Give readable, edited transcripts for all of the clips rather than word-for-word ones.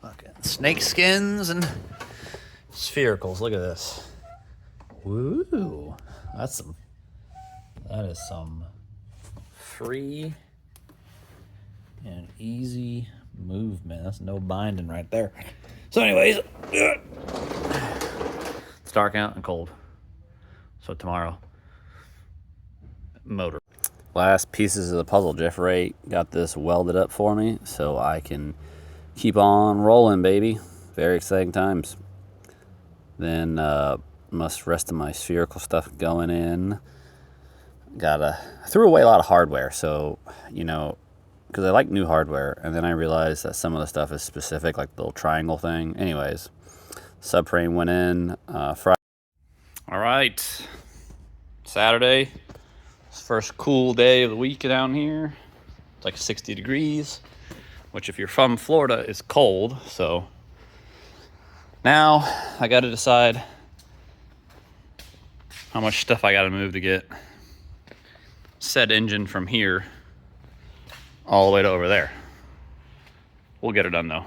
Fucking snake skins and sphericals. Look at this. Woo! That is some free and easy movement. That's no binding right there. So anyways, it's dark out and cold. So tomorrow, motor. Last pieces of the puzzle. Jeff Ray got this welded up for me so I can keep on rolling, baby. Very exciting times. Then rest of my spherical stuff going in. I threw away a lot of hardware, so because I like new hardware, and then I realized that some of the stuff is specific, like the little triangle thing. Anyways, subframe went in Friday. All right, Saturday. It's the first cool day of the week down here. It's like 60 degrees, which if you're from Florida is cold. So now I got to decide how much stuff I got to move to get said engine from here all the way to over there. We'll get it done though.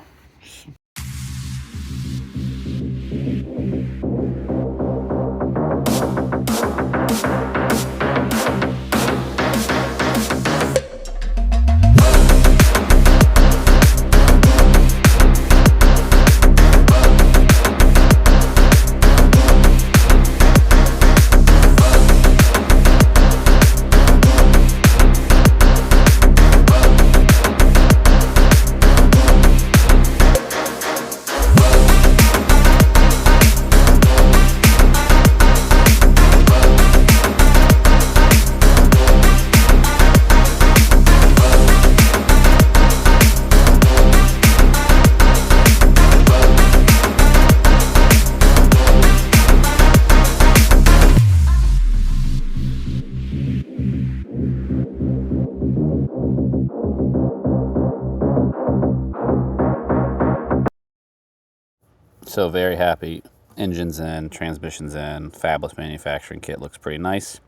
So very happy. Engines in, transmissions in, fabulous manufacturing kit. Looks pretty nice.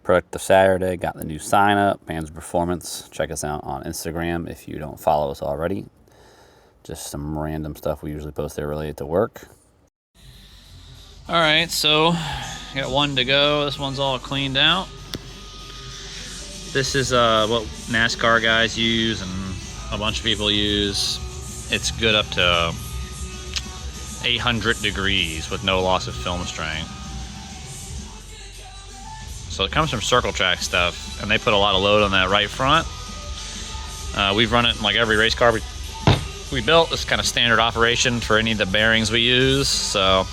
Product of Saturday, got the new sign up, Panzer Performance. Check us out on Instagram if you don't follow us already. Just some random stuff we usually post there related to work. All right, so got one to go. This one's all cleaned out. This is what NASCAR guys use and a bunch of people use. It's good up to 800 degrees with no loss of film strength. So it comes from Circle Track stuff, and they put a lot of load on that right front. We've run it in like every race car we built. It's kind of standard operation for any of the bearings we use. So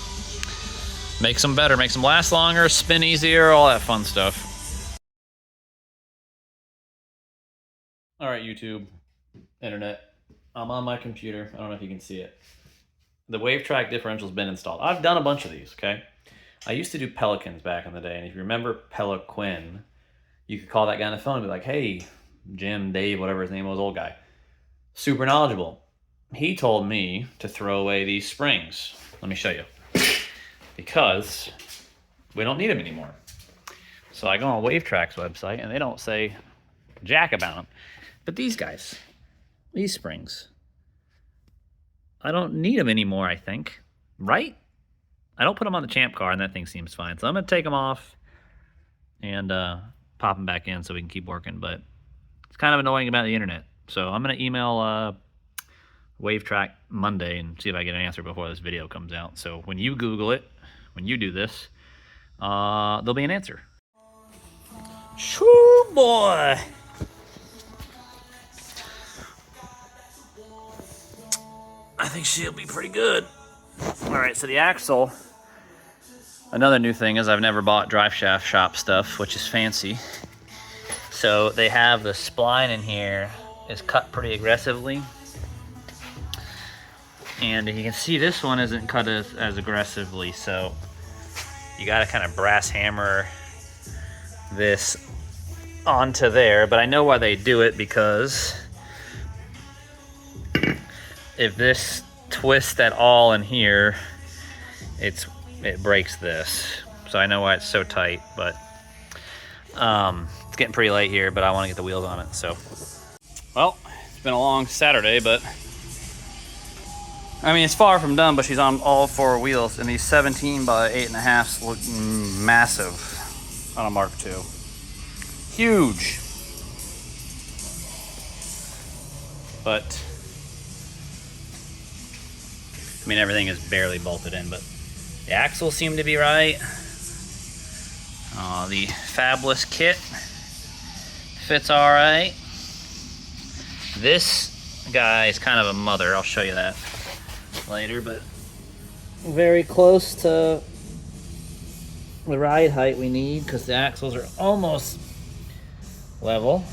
makes them better, makes them last longer, spin easier, all that fun stuff. All right, YouTube, internet. I'm on my computer. I don't know if you can see it. The wave track differential's been installed. I've done a bunch of these, okay? I used to do Pelicans back in the day, and if you remember Peliquin, you could call that guy on the phone and be like, hey, Jim, Dave, whatever his name was, old guy. Super knowledgeable. He told me to throw away these springs. Let me show you. Because we don't need them anymore. So I go on WaveTrack's website, and they don't say jack about them. But these guys, these springs, I don't need them anymore, I think. Right? I don't put them on the Champ car, and that thing seems fine. So I'm going to take them off and pop them back in so we can keep working. But it's kind of annoying about the internet. So I'm going to email WaveTrack Monday and see if I get an answer before this video comes out. So when you Google it, when you do this, there'll be an answer. Shoo, boy! I think she'll be pretty good. All right, so the axle, another new thing is I've never bought drive shaft shop stuff, which is fancy. So they have the spline in here is cut pretty aggressively. And you can see this one isn't cut as aggressively, so you gotta kind of brass hammer this onto there. But I know why they do it, because if this twists at all in here, it breaks this. So I know why it's so tight, but it's getting pretty late here, but I want to get the wheels on it. So, well, it's been a long Saturday, but I mean, it's far from done, but she's on all four wheels, and these 17 by 8.5s look massive on a Mark II. Huge. But, I mean, everything is barely bolted in, but the axles seem to be right. The Fabulous kit fits all right. This guy is kind of a mother. I'll show you that later, but very close to the ride height we need because the axles are almost level.